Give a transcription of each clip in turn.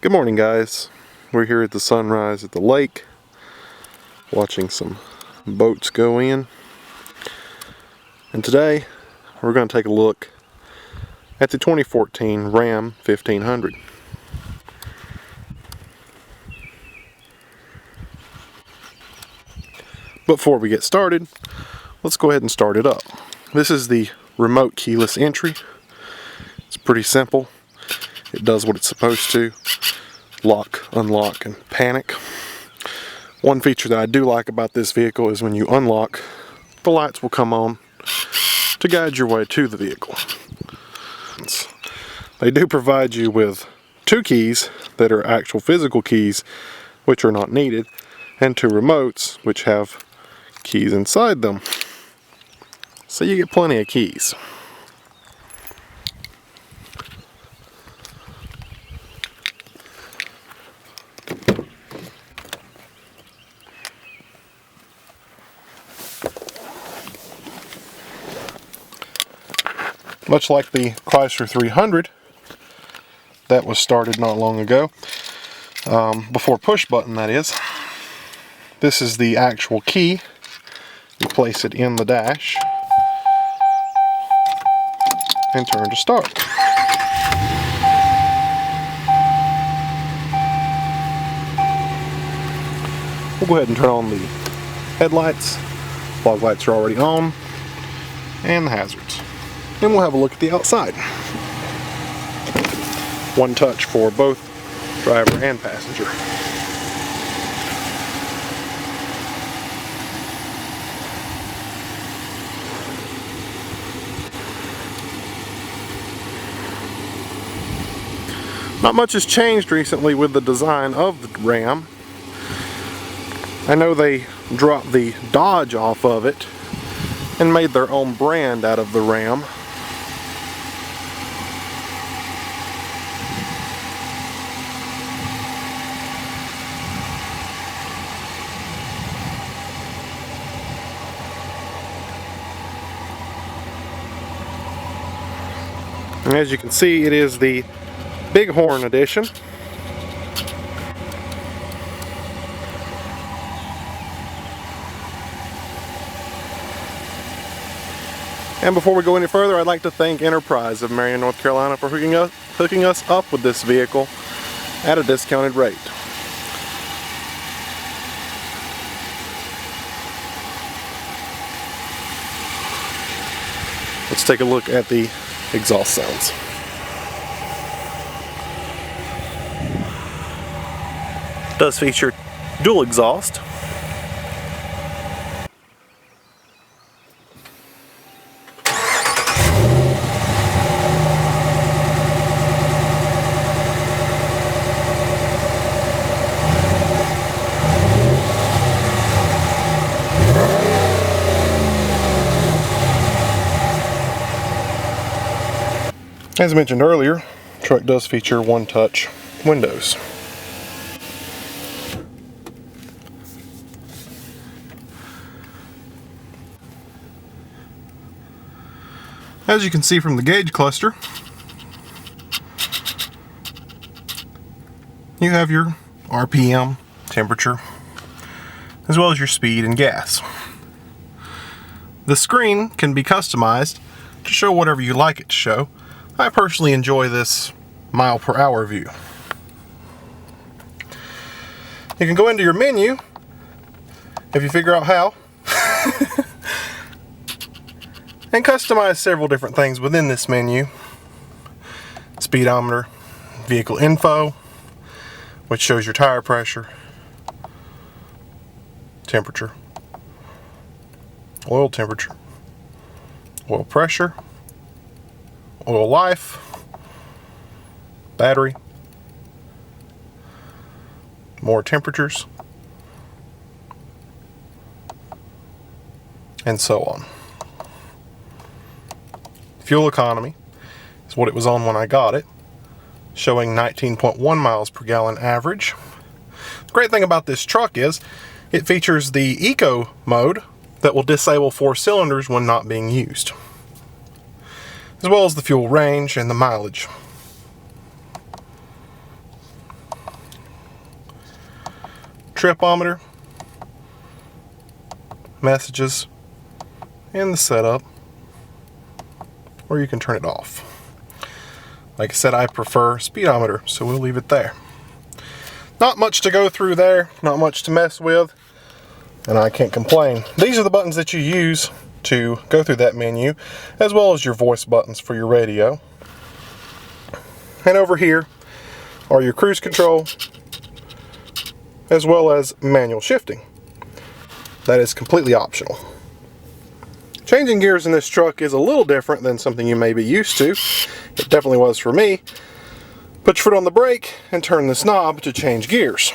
Good morning, guys. We're here at the sunrise at the lake, watching some boats go in. And today, we're going to take a look at the 2014 Ram 1500. Before we get started, let's go ahead and start it up. This is the remote keyless entry. It's pretty simple. It does what it's supposed to. Lock, unlock, and panic. One feature that I do like about this vehicle is when you unlock, the lights will come on to guide your way to the vehicle. They do provide you with two keys that are actual physical keys, which are not needed, and two remotes, which have keys inside them. So you get plenty of keys. Much like the Chrysler 300 that was started not long ago, before push button that is, this is the actual key. You place it in the dash and turn to start. We'll go ahead and turn on the headlights. Fog lights are already on, and the hazards. Then we'll have a look at the outside. One touch for both driver and passenger. Not much has changed recently with the design of the Ram. I know they dropped the Dodge off of it and made their own brand out of the Ram. And as you can see, it is the Bighorn edition. And before we go any further, I'd like to thank Enterprise of Marion, North Carolina for hooking us up with this vehicle at a discounted rate. Let's take a look at the exhaust sounds. It does feature dual exhaust. As mentioned earlier, the truck does feature one-touch windows. As you can see from the gauge cluster, you have your RPM, temperature, as well as your speed and gas. The screen can be customized to show whatever you like it to show. I personally enjoy this mile per hour view. You can go into your menu if you figure out how and customize several different things within this menu. Speedometer, vehicle info, which shows your tire pressure, temperature, oil temperature, oil pressure, oil life, battery, more temperatures, and so on. Fuel economy is what it was on when I got it, showing 19.1 miles per gallon average. The great thing about this truck is it features the Eco mode that will disable 4 cylinders when not being used, as well as the fuel range and the mileage. tripometer, messages, and the setup, or you can turn it off. Like I said, I prefer speedometer, so we'll leave it there. Not much to go through there, not much to mess with, and I can't complain. These are the buttons that you use to go through that menu, as well as your voice buttons for your radio. And over here are your cruise control, as well as manual shifting. That is completely optional. Changing gears in this truck is a little different than something you may be used to. It definitely was for me. Put your foot on the brake and turn this knob to change gears.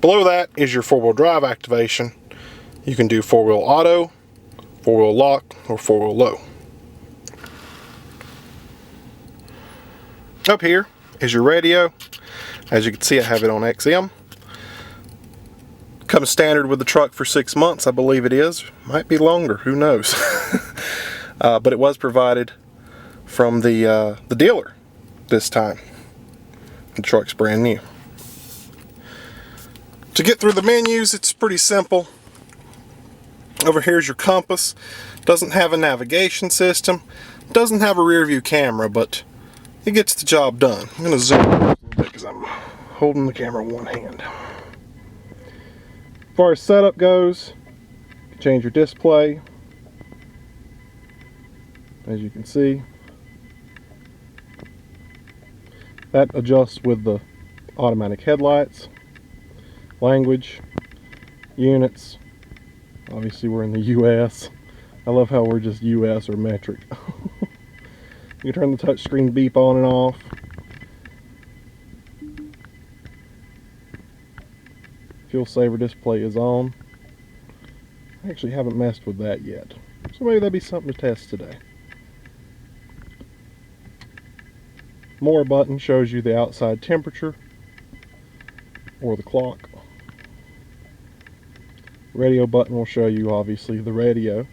Below that is your four-wheel drive activation. You can do four-wheel auto, four-wheel lock, or four-wheel low. Up here is your radio. As you can see, I have it on XM. Comes standard with the truck for 6 months, I believe it is. Might be longer, who knows. But it was provided from the dealer this time. The truck's brand new. To get through the menus, it's pretty simple. Over here's your compass. Doesn't have a navigation system. Doesn't have a rear view camera, but it gets the job done. I'm going to zoom in a little bit because I'm holding the camera in one hand. As far as setup goes, you can change your display. As you can see, that adjusts with the automatic headlights. Language, units. Obviously we're in the US. I love how we're just US or metric. You can turn the touchscreen beep on and off. Fuel saver display is on. I actually haven't messed with that yet, so maybe that'd be something to test today. More button shows you the outside temperature or the clock. Radio button will show you obviously the radio,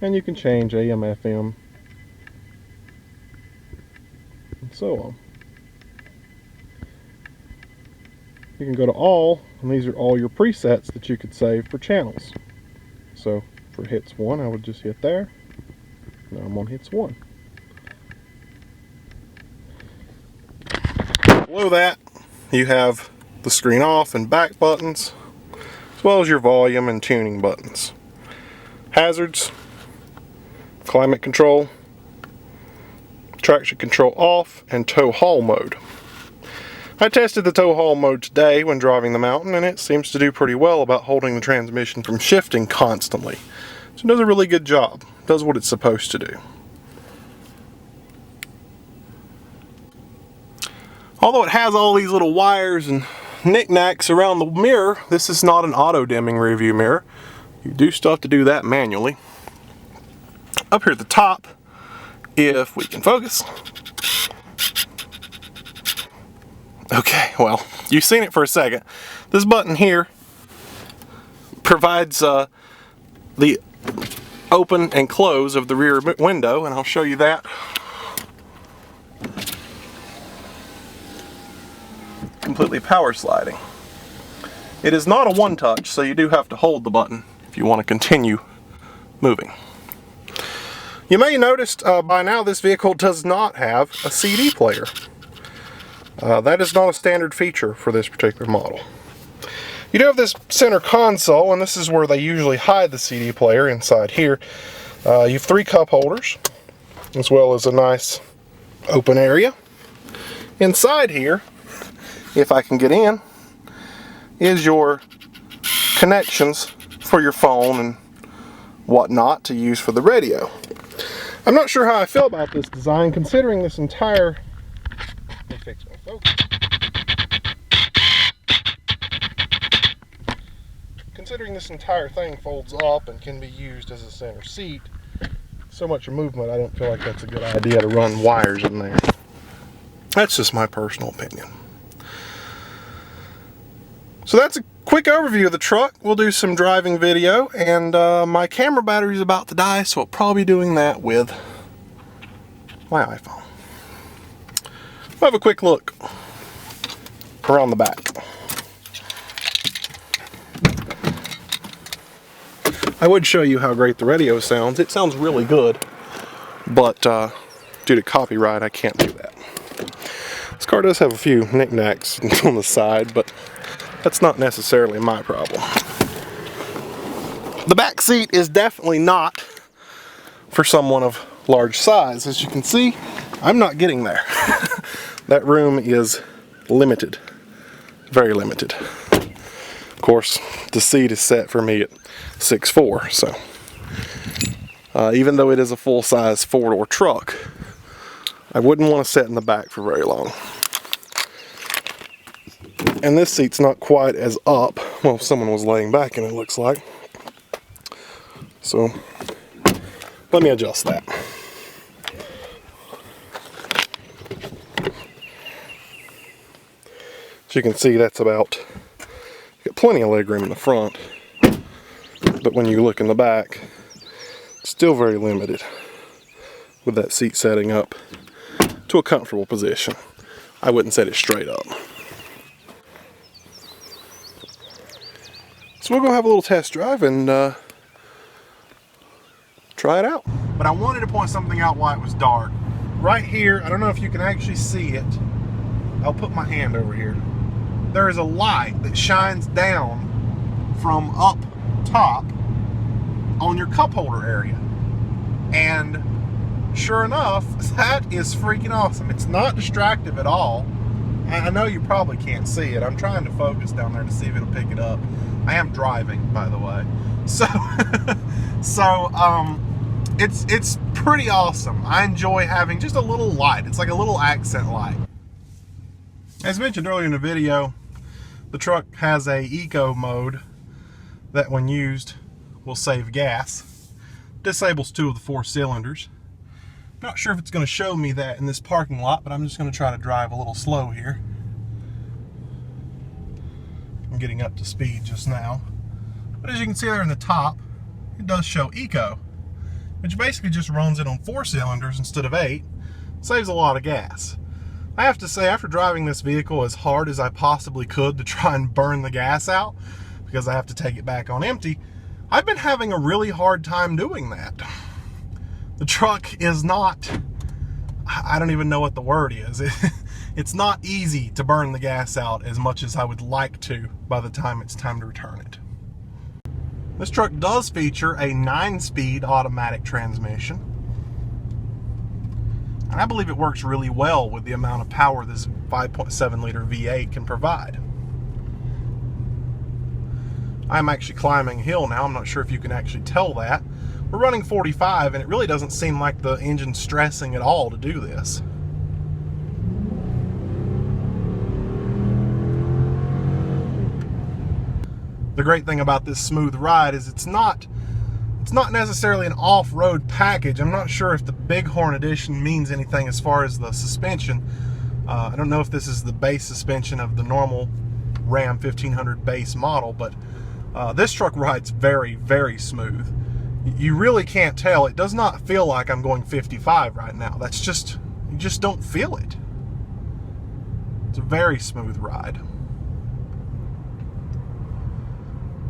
and you can change AM, FM, and so on. You can go to all, and these are all your presets that you could save for channels. So for hits 1, I would just hit there. Now I'm on hits 1. Below that, you have the screen off and back buttons, as well as your volume and tuning buttons. Hazards, climate control, traction control off, and tow haul mode. I tested the tow haul mode today when driving the mountain, and it seems to do pretty well about holding the transmission from shifting constantly. So it does a really good job. It does what it's supposed to do. Although it has all these little wires and knickknacks around the mirror, this is not an auto-dimming rear view mirror. You do still have to do that manually. Up here at the top, if we can focus. Okay, well, you've seen it for a second. This button here provides the open and close of the rear window, and I'll show you that. Completely power sliding. It is not a one-touch, so you do have to hold the button if you want to continue moving. You may have noticed by now this vehicle does not have a CD player. That is not a standard feature for this particular model. You do have this center console, and this is where they usually hide the CD player, inside here. You have 3 cup holders, as well as a nice open area. Inside here, if I can get in, is your connections for your phone and whatnot to use for the radio. I'm not sure how I feel about this design, considering this entire... Let me fix my focus. Considering this entire thing folds up and can be used as a center seat, so much movement, I don't feel like that's a good idea to run wires in there. That's just my personal opinion. So that's a quick overview of the truck. We'll do some driving video, and my camera battery is about to die, so I'll probably be doing that with my iPhone. We'll have a quick look. around the back. I would show you how great the radio sounds. It sounds really good, but due to copyright, I can't do that. This car does have a few knickknacks on the side, but that's not necessarily my problem. The back seat is definitely not for someone of large size. As you can see, I'm not getting there. That room is limited, very limited. Of course, the seat is set for me at 6'4", so even though it is a full-size four-door truck, I wouldn't want to sit in the back for very long. And this seat's not quite as up. Well, someone was laying back in it, looks like. So let me adjust that. As you can see, that's about, got plenty of leg room in the front, but when you look in the back, it's still very limited with that seat setting up to a comfortable position. I wouldn't set it straight up. So we'll go have a little test drive and try it out. But I wanted to point something out while it was dark. Right here, I don't know if you can actually see it. I'll put my hand over here. There is a light that shines down from up top on your cup holder area. And sure enough, that is freaking awesome. It's not distractive at all. I know you probably can't see it. I'm trying to focus down there to see if it'll pick it up. I am driving, by the way. So, it's pretty awesome. I enjoy having just a little light. It's like a little accent light. As mentioned earlier in the video, the truck has a eco mode that when used will save gas. Disables 2 of the 4 cylinders. Not sure if it's going to show me that in this parking lot, but I'm just going to try to drive a little slow here. I'm getting up to speed just now. But as you can see there in the top, it does show eco, which basically just runs it on 4 cylinders instead of 8. Saves a lot of gas. I have to say, after driving this vehicle as hard as I possibly could to try and burn the gas out, because I have to take it back on empty, I've been having a really hard time doing that. The truck is not, I don't even know what the word is. It's not easy to burn the gas out as much as I would like to by the time it's time to return it. This truck does feature a 9-speed automatic transmission. And I believe it works really well with the amount of power this 5.7 liter V8 can provide. I'm actually climbing a hill now. I'm not sure if you can actually tell that. We're running 45 and it really doesn't seem like the engine's stressing at all to do this. The great thing about this smooth ride is it's not necessarily an off-road package. I'm not sure if the Bighorn Edition means anything as far as the suspension. I don't know if this is the base suspension of the normal Ram 1500 base model, but this truck rides very, very smooth. You really can't tell. It does not feel like I'm going 55 right now. That's just, you just don't feel it. It's a very smooth ride.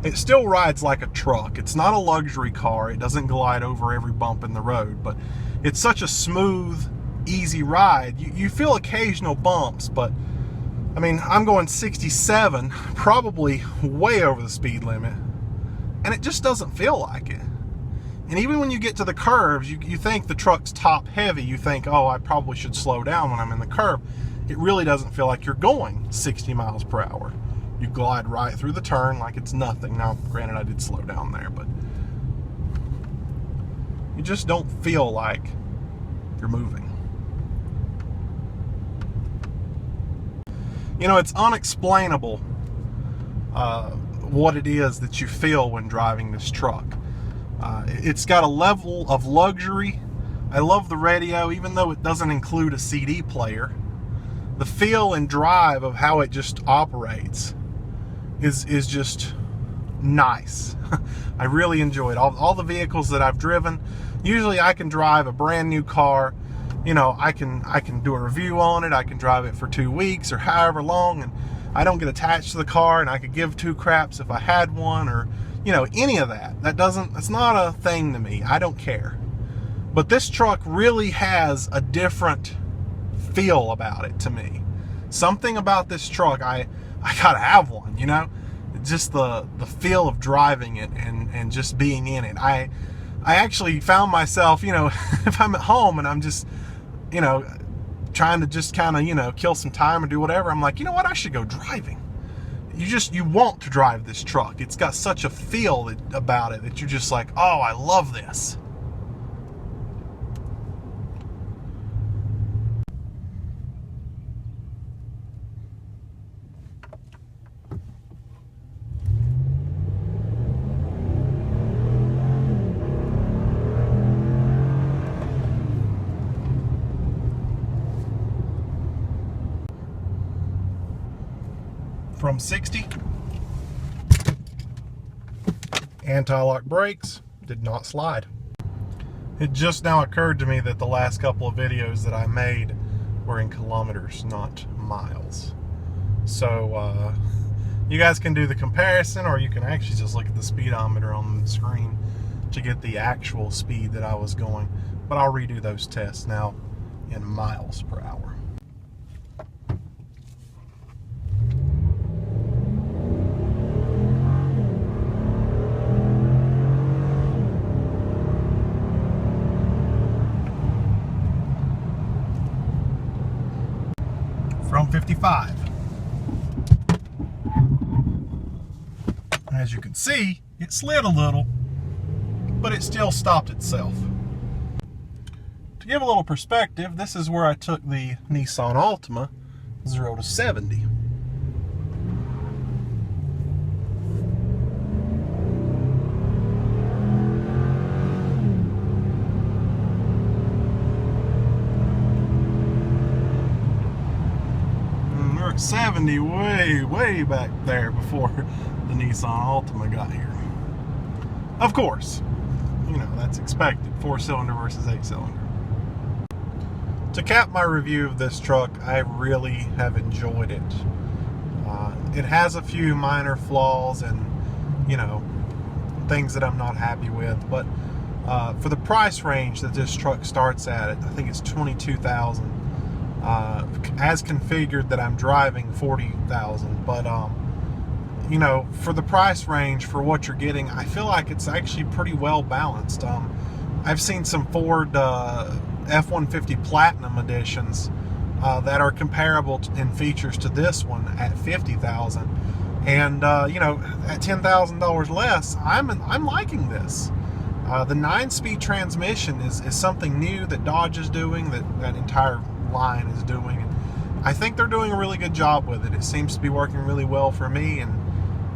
It still rides like a truck. It's not a luxury car. It doesn't glide over every bump in the road, but it's such a smooth, easy ride. You feel occasional bumps, but I mean, I'm going 67, probably way over the speed limit, and it just doesn't feel like it. And even when you get to the curves, you think the truck's top heavy. You think, oh, I probably should slow down when I'm in the curve. It really doesn't feel like you're going 60 miles per hour. You glide right through the turn like it's nothing. Now, granted, I did slow down there, but you just don't feel like you're moving. You know, it's unexplainable what it is that you feel when driving this truck. It's got a level of luxury. I love the radio, even though it doesn't include a CD player. The feel and drive of how it just operates is just nice. I really enjoy it. All the vehicles that I've driven, usually I can drive a brand new car. You know, I can do a review on it. I can drive it for 2 weeks or however long, and I don't get attached to the car, and I could give two craps if I had one, or, you know, any of that. That's not a thing to me. I don't care. But this truck really has a different feel about it to me. Something about this truck, I gotta have one, you know? Just the feel of driving it and just being in it. I actually found myself, you know, if I'm at home and I'm just, you know, trying to just kind of, you know, kill some time or do whatever, I'm like, you know what, I should go driving. You want to drive this truck. It's got such a feel about it that you're just like, oh, I love this. From 60, anti-lock brakes, did not slide. It just now occurred to me that the last couple of videos that I made were in kilometers, not miles. So you guys can do the comparison, or you can actually just look at the speedometer on the screen to get the actual speed that I was going. But I'll redo those tests now in miles per hour. From 55. As you can see, it slid a little, but it still stopped itself. To give a little perspective, this is where I took the Nissan Altima 0 to 70. We're at 70 way back there before the Nissan Altima got here. Of course, you know, that's expected. 4-cylinder versus 8-cylinder. To cap my review of this truck, I really have enjoyed it. It has a few minor flaws and, you know, things that I'm not happy with, but for the price range that this truck starts at, I think it's $22,000. As configured that I'm driving $40,000, but you know, for the price range for what you're getting, I feel like it's actually pretty well balanced. I've seen some Ford F-150 Platinum editions that are comparable in features to this one at $50,000, and you know, at $10,000 less, I'm liking this. The 9-speed transmission is something new that Dodge is doing, that entire line is doing, and I think they're doing a really good job with it. It seems to be working really well for me, and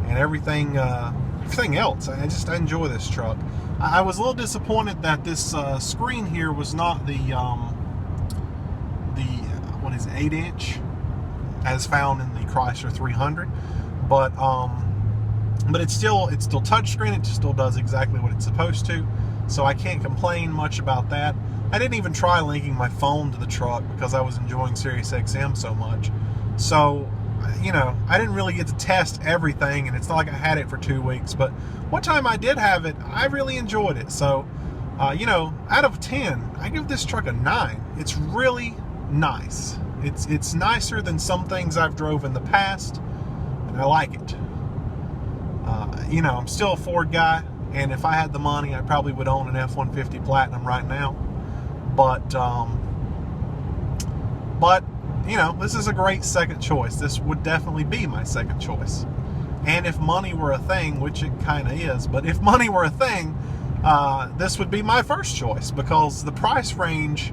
everything else. I enjoy this truck. I was a little disappointed that this screen here was not the what is it, 8-inch as found in the Chrysler 300, but it's still touchscreen. It still does exactly what it's supposed to, so I can't complain much about that. I didn't even try linking my phone to the truck because I was enjoying SiriusXM so much. So, you know, I didn't really get to test everything, and it's not like I had it for 2 weeks, but one time I did have it, I really enjoyed it. So, you know, out of 10, I give this truck a 9. It's really nice. It's nicer than some things I've drove in the past, and I like it. You know, I'm still a Ford guy, and if I had the money, I probably would own an F-150 Platinum right now. But you know, this is a great second choice. This would definitely be my second choice. And if money were a thing, which it kind of is, but if money were a thing, this would be my first choice because the price range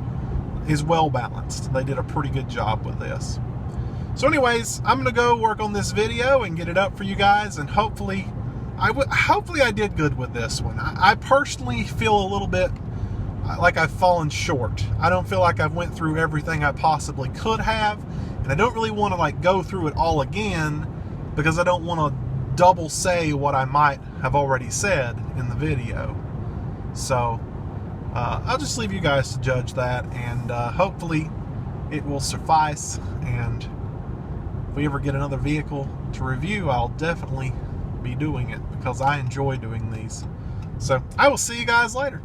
is well balanced. They did a pretty good job with this. So anyways, I'm going to go work on this video and get it up for you guys, and hopefully I did good with this one. I personally feel a little bit like I've fallen short. I don't feel like I've went through everything I possibly could have, and I don't really want to like go through it all again because I don't want to double say what I might have already said in the video. So I'll just leave you guys to judge that, and hopefully it will suffice, and if we ever get another vehicle to review, I'll definitely be doing it because I enjoy doing these. So I will see you guys later.